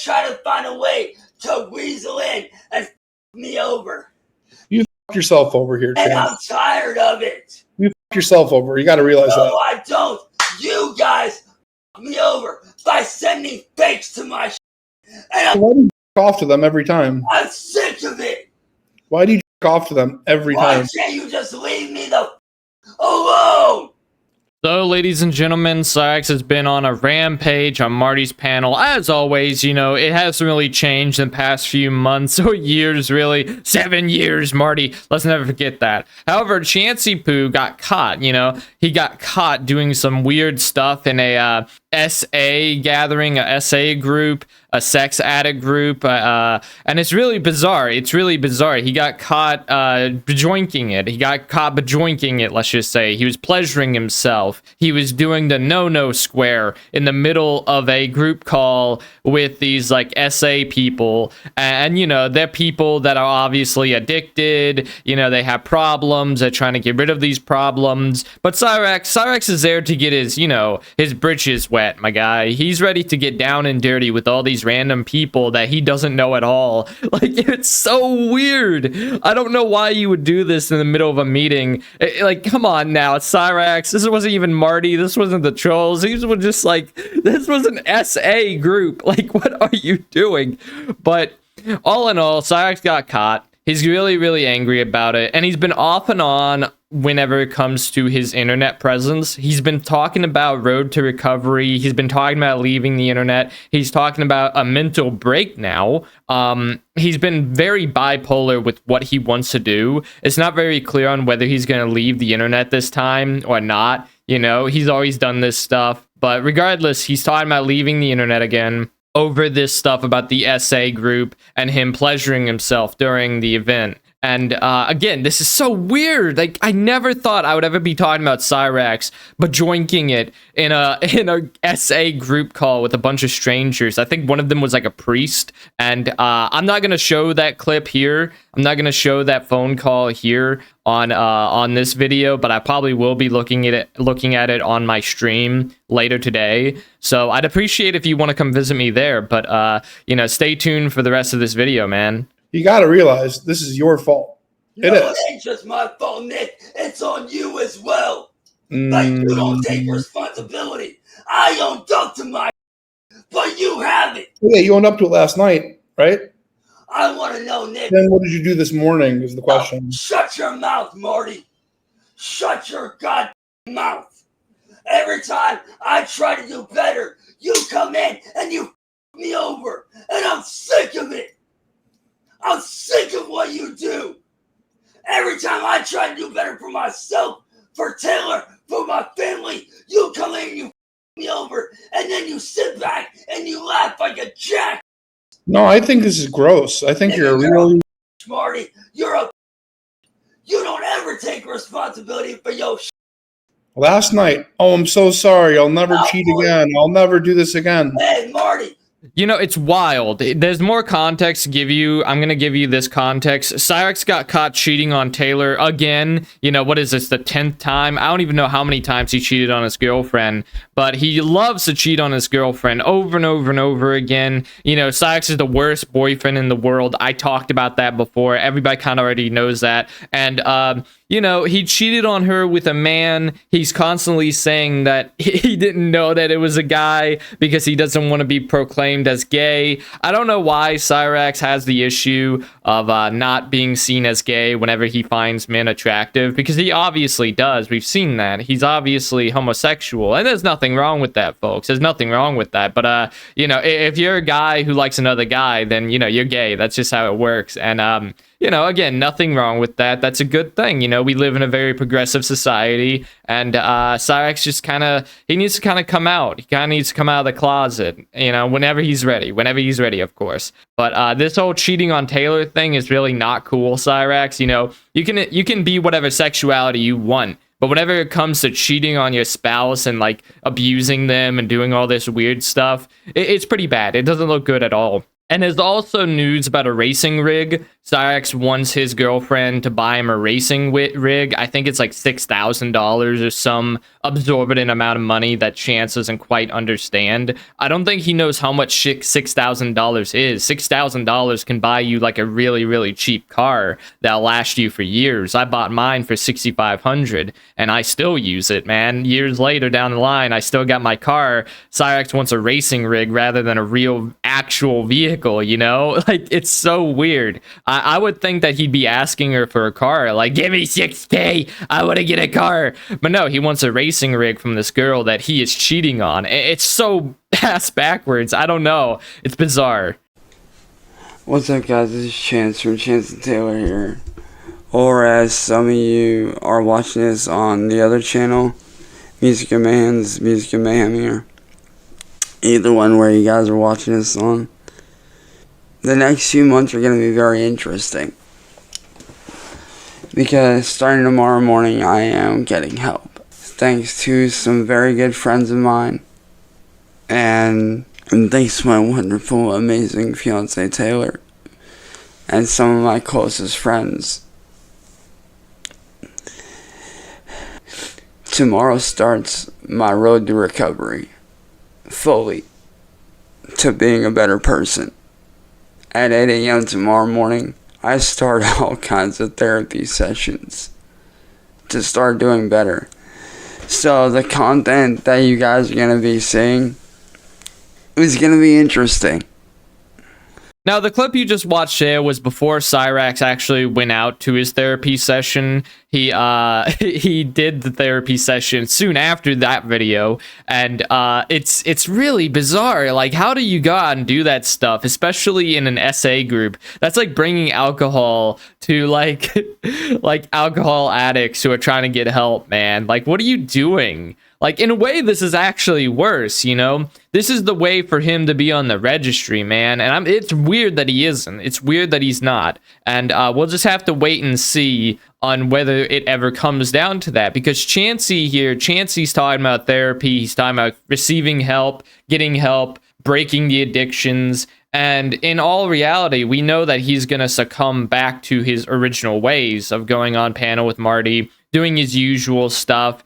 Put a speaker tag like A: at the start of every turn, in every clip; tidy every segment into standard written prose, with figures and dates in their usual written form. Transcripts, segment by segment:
A: try to find a way to weasel in and me over.
B: You fucked yourself over here,
A: And
B: Chad.
A: I'm tired of it.
B: You fucked yourself over. You got to realize
A: No,
B: that.
A: I don't. You guys fuck me over by sending fakes to my and
B: Why do you jerk off to them every time?
A: I'm sick of it.
B: Why do you jerk off to them every
A: Why
B: time?
A: can't you just leave me the alone?
C: So, ladies and gentlemen, Cyraxx has been on a rampage on Marty's panel. As always, you know, it hasn't really changed in the past few months or years, really. 7 years, Marty. Let's never forget that. However, Chancey Poo got caught, you know. He got caught doing some weird stuff in a SA gathering, a SA group, a sex addict group, and it's really bizarre. It's really bizarre. He got caught bejoinking it. He got caught bejoinking it, let's just say. He was pleasuring himself. He was doing the no-no square in the middle of a group call with these, like, SA people. And, you know, they're people that are obviously addicted. You know, they have problems. They're trying to get rid of these problems. But Cyraxx is there to get his, you know, his britches wet, my guy. He's ready to get down and dirty with all these random people that he doesn't know at all. Like, it's so weird. I don't know why you would do this in the middle of a meeting. Like, come on now, it's Cyraxx. This wasn't even Marty. This wasn't the trolls. These were just like, this was an SA group. Like, what are you doing? But all in all, Cyraxx got caught. He's really, really angry about it. And he's been off and on whenever it comes to his internet presence. He's been talking about road to recovery. He's been talking about leaving the internet. He's talking about a mental break now. He's been very bipolar with what he wants to do. It's not very clear on whether he's going to leave the internet this time or not. You know, he's always done this stuff. But regardless, he's talking about leaving the internet again over this stuff about the SA group and him pleasuring himself during the event. And again, this is so weird. Like, I never thought I would ever be talking about Cyraxx, but joinking it in a SA group call with a bunch of strangers. I think one of them was like a priest. And I'm not gonna show that clip here. I'm not gonna show that phone call here on this video, but I probably will be looking at it on my stream later today. So I'd appreciate if you want to come visit me there. But you know, stay tuned for the rest of this video, man.
B: You got to realize this is your fault.
A: No, it ain't just my fault, Nick. It's on you as well. Like, you don't take responsibility. I owned up to my but you haven't.
B: Yeah, you owned up to it last night, right?
A: I want to know, Nick.
B: Then what did you do this morning is the question.
A: Shut your mouth, Marty. Shut your goddamn mouth. Every time I try to do better, you come in and you me over. And I'm sick of it. I'm sick of what you do. Every time I try to do better for myself, for Taylor, for my family, you come in and you me over, and then you sit back and you laugh like a jack.
B: No, I think this is gross. I think you're really...
A: Marty, you don't ever take responsibility for your shit.
B: Last night, oh, I'm so sorry. I'll never cheat again. I'll never do this again.
A: Hey, Marty.
C: You know, it's wild. There's more context to give you. I'm going to give you this context. Cyraxx got caught cheating on Taylor again. You know, what is this, the 10th time? I don't even know how many times he cheated on his girlfriend, but he loves to cheat on his girlfriend over and over and over again. You know, Cyraxx is the worst boyfriend in the world. I talked about that before. Everybody kind of already knows that. And, you know, he cheated on her with a man. He's constantly saying that he didn't know that it was a guy because he doesn't want to be proclaimed as gay. I don't know why Cyraxx has the issue of not being seen as gay whenever he finds men attractive, because he obviously does. We've seen that. He's obviously homosexual, and there's nothing wrong with that, folks. There's nothing wrong with that. But, you know, if you're a guy who likes another guy, then, you know, you're gay. That's just how it works. And, you know, again, nothing wrong with that. That's a good thing. You know, we live in a very progressive society, and Cyraxx just kind of, he needs to kind of come out. He kind of needs to come out of the closet, you know, whenever he's ready, of course. But this whole cheating on Taylor thing is really not cool, Cyraxx. You know, you can be whatever sexuality you want, but whenever it comes to cheating on your spouse and, like, abusing them and doing all this weird stuff, it's pretty bad. It doesn't look good at all. And there's also news about a racing rig. Cyrax wants his girlfriend to buy him a racing rig. I think it's like $6,000 or some absorbent amount of money that Chance doesn't quite understand. I don't think he knows how much $6,000 is. $6,000 can buy you like a really, really cheap car that'll last you for years. I bought mine for $6,500 and I still use it, man. Years later down the line, I still got my car. Cyrax wants a racing rig rather than a real actual vehicle, you know? Like, it's so weird. I would think that he'd be asking her for a car, like, give me 6K, I want to get a car. But no, he wants a racing rig from this girl that he is cheating on. It's so ass backwards. I don't know. It's bizarre.
D: What's up, guys? This is Chance from Chance and Taylor here. Or as some of you are watching this on the other channel, Music of Mayhem, this is Music of Mayhem here. Either one where you guys are watching this on. The next few months are going to be very interesting. Because starting tomorrow morning, I am getting help. Thanks to some very good friends of mine. And thanks to my wonderful, amazing fiance Taylor. And some of my closest friends. Tomorrow starts my road to recovery. Fully. To being a better person. At 8 a.m. tomorrow morning, I start all kinds of therapy sessions to start doing better. So the content that you guys are going to be seeing is going to be interesting.
C: Now, the clip you just watched there was before Cyrax actually went out to his therapy session. He did the therapy session soon after that video, and it's really bizarre. Like, how do you go out and do that stuff, especially in an SA group? That's like bringing alcohol to like alcohol addicts who are trying to get help, man. Like, what are you doing? Like, in a way, this is actually worse, you know? This is the way for him to be on the registry, man. And it's weird that he isn't. It's weird that he's not. And we'll just have to wait and see on whether it ever comes down to that. Because Chancey's talking about therapy. He's talking about receiving help, getting help, breaking the addictions. And in all reality, we know that he's going to succumb back to his original ways of going on panel with Marty, doing his usual stuff,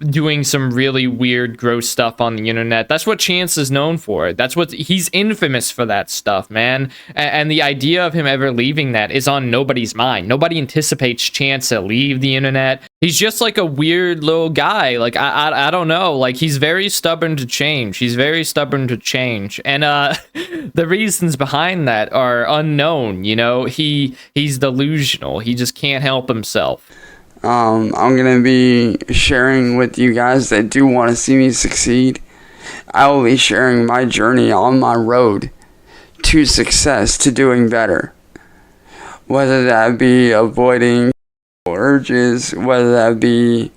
C: doing some really weird, gross stuff on the internet. That's what Chance is known for. He's infamous for that stuff, man. And the idea of him ever leaving that is on nobody's mind. Nobody anticipates Chance to leave the internet. He's just like a weird little guy. Like, I don't know. Like, he's very stubborn to change. And the reasons behind that are unknown, you know? He's delusional. He just can't help himself.
D: I'm going to be sharing with you guys that do want to see me succeed. I will be sharing my journey on my road to success, to doing better. Whether that be avoiding urges, whether that be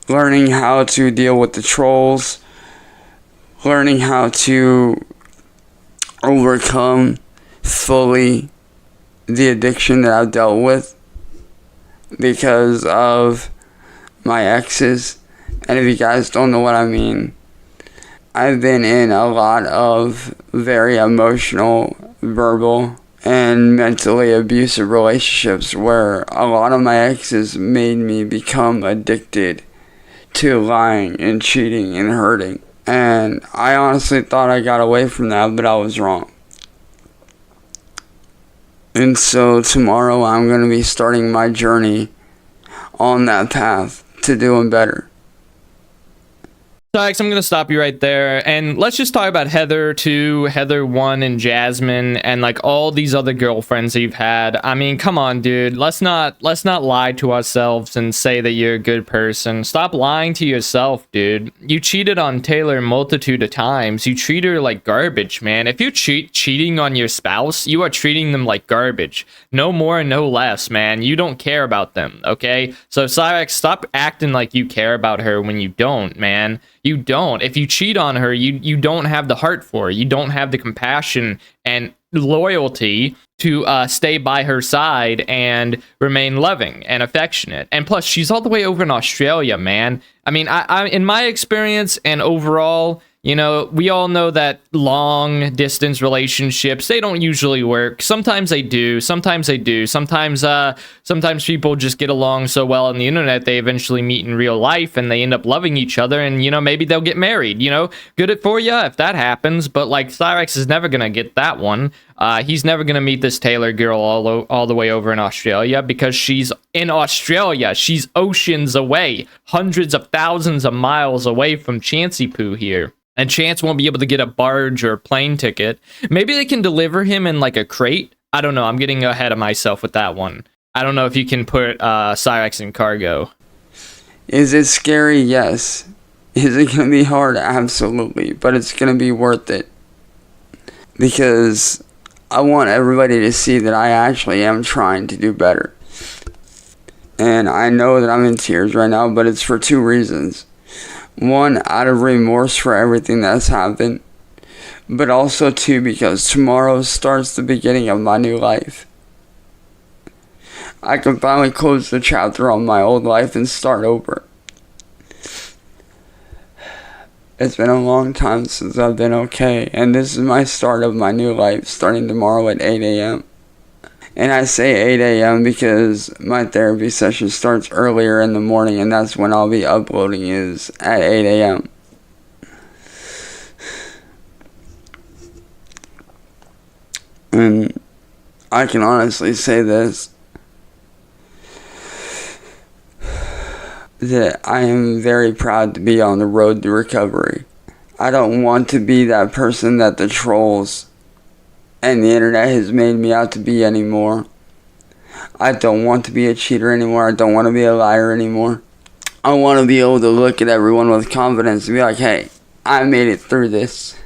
D: learning how to deal with the trolls, learning how to overcome fully the addiction that I've dealt with because of my exes. And if you guys don't know what I mean, I've been in a lot of very emotional, verbal, and mentally abusive relationships where a lot of my exes made me become addicted to lying and cheating and hurting. And I honestly thought I got away from that, but I was wrong. And so tomorrow I'm going to be starting my journey on that path to doing better.
C: Cyraxx, I'm going to stop you right there, and let's just talk about Heather 2, Heather 1, and Jasmine, and like all these other girlfriends that you've had. I mean, come on, dude. Let's not lie to ourselves and say that you're a good person. Stop lying to yourself, dude. You cheated on Taylor a multitude of times. You treat her like garbage, man. If you're cheating on your spouse, you are treating them like garbage. No more, no less, man. You don't care about them, okay? So, Cyraxx, stop acting like you care about her when you don't, man. You don't. If you cheat on her, you don't have the heart for her. You don't have the compassion and loyalty to stay by her side and remain loving and affectionate. And plus, she's all the way over in Australia, man. I mean, I in my experience and overall, You know, we all know that long distance relationships, they don't usually work. Sometimes they do. Sometimes they do. Sometimes people just get along so well on the internet, they eventually meet in real life and they end up loving each other, and, you know, maybe they'll get married, you know? Good for you if that happens, but, like, Cyrax is never gonna get that one. He's never gonna meet this Taylor girl all the way over in Australia, because she's in Australia. She's oceans away, hundreds of thousands of miles away from Chancey Poo here. And Chance won't be able to get a barge or a plane ticket. Maybe they can deliver him in, like, a crate. I don't know. I'm getting ahead of myself with that one. I don't know if you can put Cyrax in cargo.
D: Is it scary? Yes. Is it going to be hard? Absolutely. But it's going to be worth it. Because I want everybody to see that I actually am trying to do better. And I know that I'm in tears right now, but it's for two reasons. One, out of remorse for everything that's happened, but also two, because tomorrow starts the beginning of my new life. I can finally close the chapter on my old life and start over. It's been a long time since I've been okay, and this is my start of my new life, starting tomorrow at 8 a.m. And I say 8 a.m. because my therapy session starts earlier in the morning, and that's when I'll be uploading, is at 8 a.m. And I can honestly say this, that I am very proud to be on the road to recovery. I don't want to be that person that the trolls and the internet has made me out to be anymore. I don't want to be a cheater anymore. I don't want to be a liar anymore. I want to be able to look at everyone with confidence and be like, hey, I made it through this.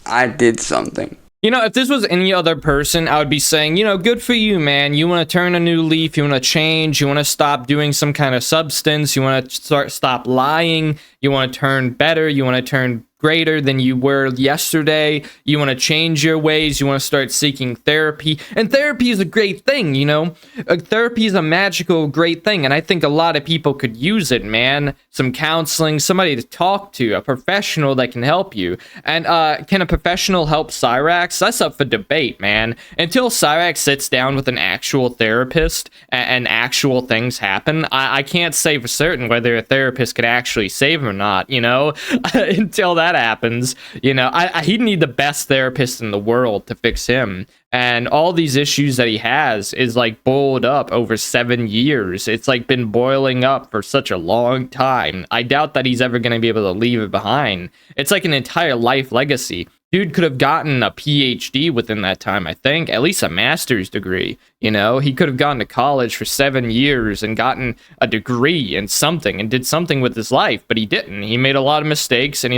D: I did something.
C: You know, if this was any other person, I would be saying, you know, good for you, man. You want to turn a new leaf. You want to change. You want to stop doing some kind of substance. You want to stop lying. You want to turn better. You want to turn greater than you were yesterday. You want to change your ways. You want to start seeking therapy. And therapy is a great thing, you know. Therapy is a magical, great thing. And I think a lot of people could use it, man. Some counseling, somebody to talk to, a professional that can help you. And can a professional help Cyrax? That's up for debate, man. Until Cyrax sits down with an actual therapist and actual things happen, I can't say for certain whether a therapist could actually save him or not, you know. Until that happens, you know, he'd need the best therapist in the world to fix him. And all these issues that he has is like boiled up over 7 years. It's like been boiling up for such a long time. I doubt that he's ever going to be able to leave it behind. It's like an entire life legacy. Dude could have gotten a PhD within that time, I think, at least a master's degree. You know, he could have gone to college for 7 years and gotten a degree in something and did something with his life, but he didn't. He made a lot of mistakes, and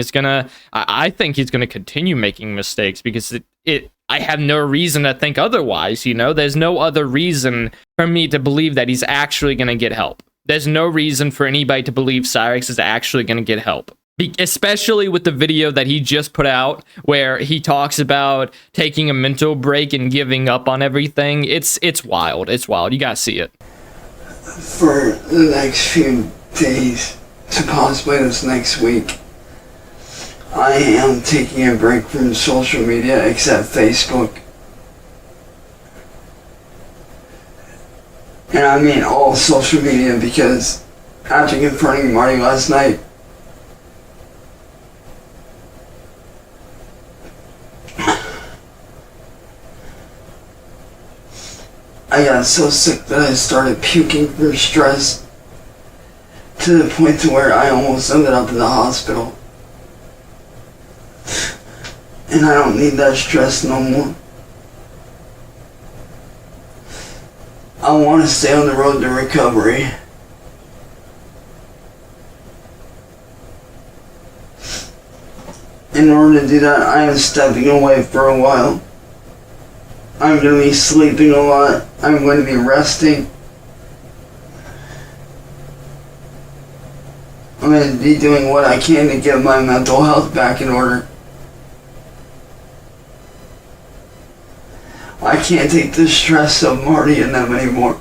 C: I think he's gonna continue making mistakes, because I have no reason to think otherwise, you know? There's no other reason for me to believe that he's actually gonna get help. There's no reason for anybody to believe Cyrax is actually gonna get help. Especially with the video that he just put out where he talks about taking a mental break and giving up on everything. It's wild. It's wild. You gotta see it.
A: For the next few days, to possibly this next week, I am taking a break from social media except Facebook. And I mean all social media, because after confronting Marty last night, I got so sick that I started puking from stress, to the point to where I almost ended up in the hospital. And I don't need that stress no more. I want to stay on the road to recovery. In order to do that, I am stepping away for a while. I'm going to be sleeping a lot. I'm going to be resting. I'm going to be doing what I can to get my mental health back in order. I can't take the stress of Marty and them anymore.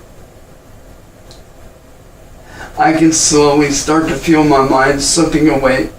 A: I can slowly start to feel my mind slipping away.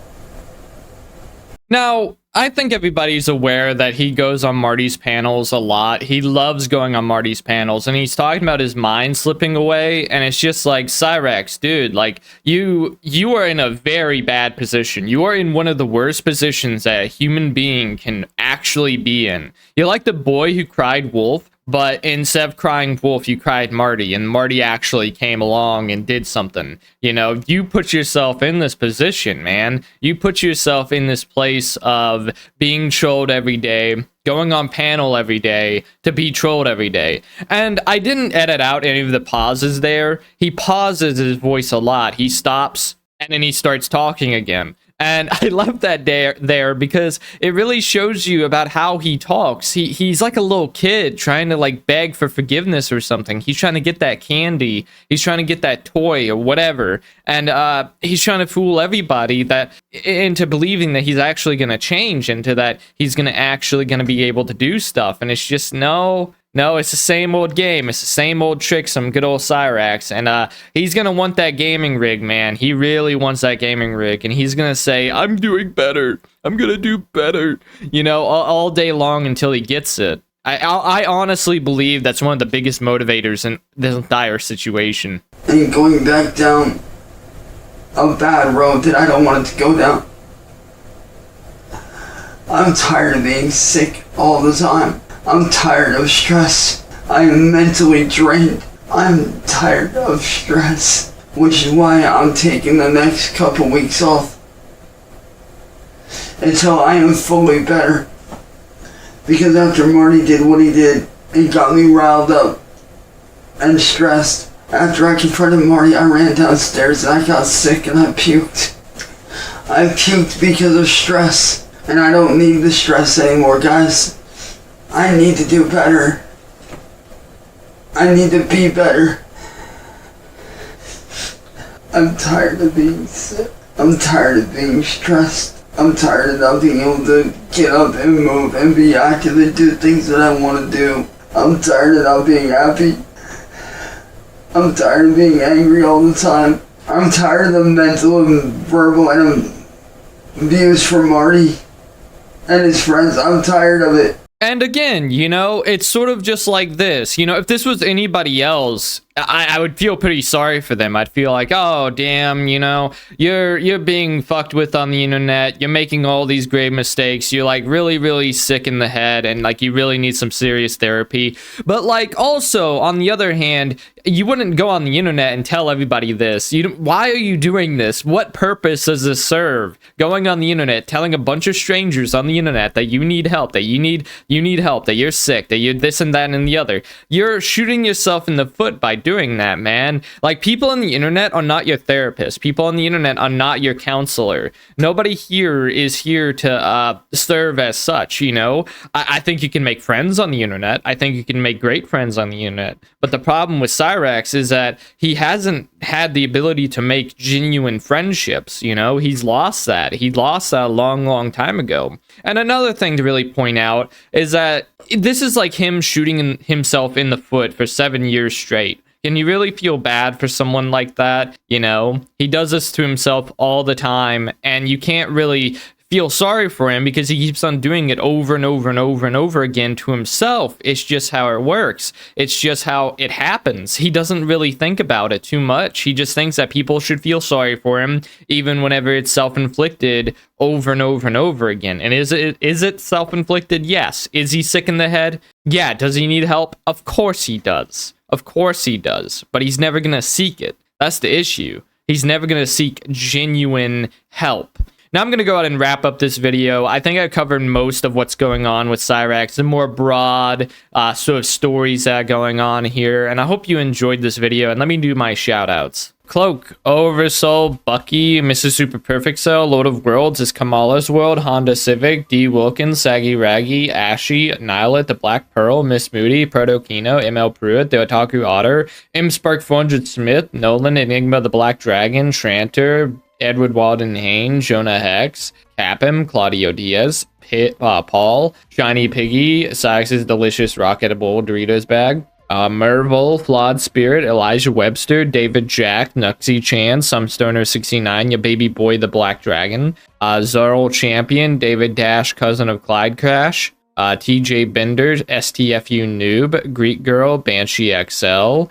C: Now, I think everybody's aware that he goes on Marty's panels a lot. He loves going on Marty's panels, and he's talking about his mind slipping away, and it's just like, Cyrax, dude, like, you are in a very bad position. You are in one of the worst positions that a human being can actually be in. You're like the boy who cried wolf, but instead of crying wolf, you cried Marty, and Marty actually came along and did something. You know, you put yourself in this position, man. You put yourself in this place of being trolled every day, going on panel every day, to be trolled every day. And I didn't edit out any of the pauses there. He pauses his voice a lot. He stops, and then he starts talking again. And I love that there because it really shows you about how he talks. He's like a little kid trying to like beg for forgiveness or something. He's trying to get that candy. He's trying to get that toy or whatever. And he's trying to fool everybody that into believing that he's actually going to change, into that he's going to be able to do stuff. And it's just no, it's the same old game. It's the same old tricks from good old Cyrax. And he's going to want that gaming rig, man. He really wants that gaming rig. And he's going to say, I'm doing better. I'm going to do better. You know, all day long until he gets it. I honestly believe that's one of the biggest motivators in this entire situation.
D: And going back down a bad road that I don't want it to go down. I'm tired of being sick all the time. I'm tired of stress. I am mentally drained. I'm tired of stress, which is why I'm taking the next couple weeks off until I am fully better. Because after Marty did what he did, it got me riled up and stressed. After I confronted Marty, I ran downstairs and I got sick and I puked. I puked because of stress, and I don't need the stress anymore, guys. I need to do better. I need to be better. I'm tired of being sick. I'm tired of being stressed. I'm tired of not being able to get up and move and be active and do things that I want to do. I'm tired of not being happy. I'm tired of being angry all the time. I'm tired of the mental and verbal and abuse from Marty and his friends. I'm tired of it.
C: And again, you know, it's sort of just like this. You know, if this was anybody else, I would feel pretty sorry for them. I'd feel like, oh, damn, you know, you're being fucked with on the internet. You're making all these grave mistakes. You're like really, really sick in the head, and like you really need some serious therapy. But like also, on the other hand, you wouldn't go on the internet and tell everybody this. Why are you doing this? What purpose does this serve? Going on the internet, telling a bunch of strangers on the internet that you need help, that you need help, that you're sick, that you're this and that and the other. You're shooting yourself in the foot by doing that, man. Like, people on the internet are not your therapist. People on the internet are not your counselor. Nobody here is here to serve as such, you know? I think you can make friends on the internet. I think you can make great friends on the internet. But the problem with Cyrax is that he hasn't had the ability to make genuine friendships, you know? He's lost that. He lost that a long, long time ago. And another thing to really point out is that this is like him shooting himself in the foot for 7 years straight. Can you really feel bad for someone like that? You know, he does this to himself all the time, and you can't really feel sorry for him because he keeps on doing it over and over and over and over again to himself. It's just how it works. It's just how it happens. He doesn't really think about it too much. He just thinks that people should feel sorry for him, even whenever it's self-inflicted over and over and over again. And is it self-inflicted? Yes. Is he sick in the head? Yeah. Does he need help? Of course he does. Of course he does. But he's never going to seek it. That's the issue. He's never going to seek genuine help. Now I'm going to go ahead and wrap up this video. I think I covered most of what's going on with Cyrax, the more broad sort of stories that are going on here. And I hope you enjoyed this video. And let me do my shoutouts. Cloak, Oversoul, Bucky, Mrs. Super Perfect Cell, Lord of Worlds is Kamala's World, Honda Civic, D. Wilkins, Saggy Raggy, Ashy, Nilet, The Black Pearl, Miss Moody, Protokino, ML Pruitt, The Otaku Otter, M. Spark 400 Smith, Nolan, Enigma, The Black Dragon, Tranter, Edward Walden Hain, Jonah Hex, Capim, Claudio Diaz, Paul, Shiny Piggy, Cyrax's Delicious Rocketable Doritos Bag, Merville, Flawed Spirit, Elijah Webster, David Jack, Nuxie Chan, Sumstoner69, Ya Baby Boy the Black Dragon, Zarl Champion, David Dash, Cousin of Clyde Crash, TJ Benders, STFU Noob, Greek Girl, Banshee XL,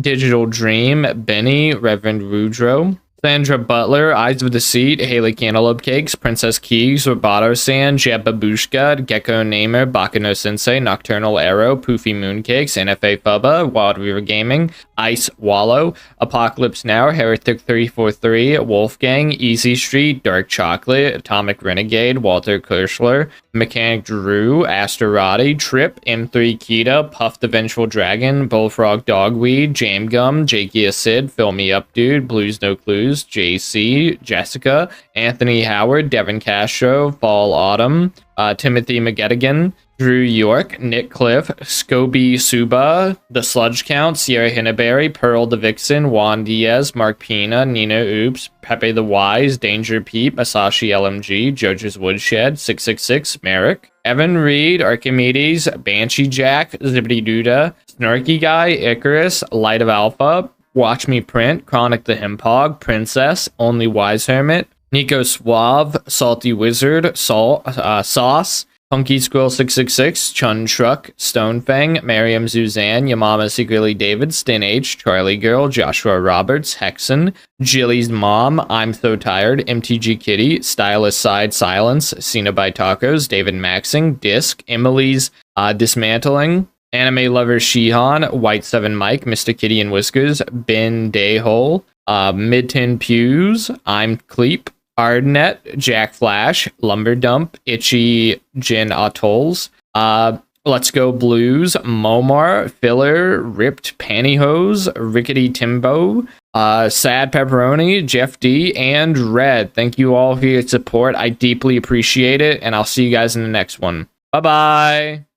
C: Digital Dream, Benny, Reverend Rudro, Sandra Butler, Eyes of the Seat, Haley Cantaloupe Cakes, Princess Keys, Roboto San, Jeb Babushka, Gecko Namer, Bakano Sensei, Nocturnal Arrow, Poofy Mooncakes, NFA Fubba, Wild River Gaming, Ice Wallow, Apocalypse Now, Heretic 343, Wolfgang, Easy Street, Dark Chocolate, Atomic Renegade, Walter Kirschler, Mechanic Drew, Asterati, Trip, M3 Kita, Puff the Vengeful Dragon, Bullfrog Dogweed, Jam Gum, Jakey Acid, Fill Me Up Dude, Blues No Clues, JC, Jessica, Anthony Howard, Devin Castro, Fall Autumn, Timothy McGettigan, Drew York, Nick Cliff, Scobie Suba, The Sludge Count, Sierra Hinneberry, Pearl the Vixen, Juan Diaz, Mark Pina, Nina Oops, Pepe the Wise, Danger Peep, Asashi LMG, Jojo's Woodshed, 666, Merrick, Evan Reed, Archimedes, Banshee Jack, Zippity Duda, Snarky Guy, Icarus, Light of Alpha, Watch Me Print, Chronic the Himpog, Princess, Only Wise Hermit, Nico Suave, Salty Wizard, Sauce, Punky Squirrel 666, Chun Truck, Stonefang, Miriam Suzanne, Yamama Secretly David, Stin H, Charlie Girl, Joshua Roberts, Hexen, Jilly's Mom, I'm So Tired, MTG Kitty, Stylist Side Silence, Cena by Tacos, David Maxing, Disc, Emily's Dismantling, Anime Lover Shihan, White 7 Mike, Mr. Kitty and Whiskers, Ben Dayhole, Midton Pews, I'm Cleep, Ardnet, Jack Flash, Lumber Dump, Itchy Jin Atolls, Let's Go Blues, Momar, Filler, Ripped Pantyhose, Rickety Timbo, Sad Pepperoni, Jeff D, and Red. Thank you all for your support. I deeply appreciate it, and I'll see you guys in the next one. Bye-bye.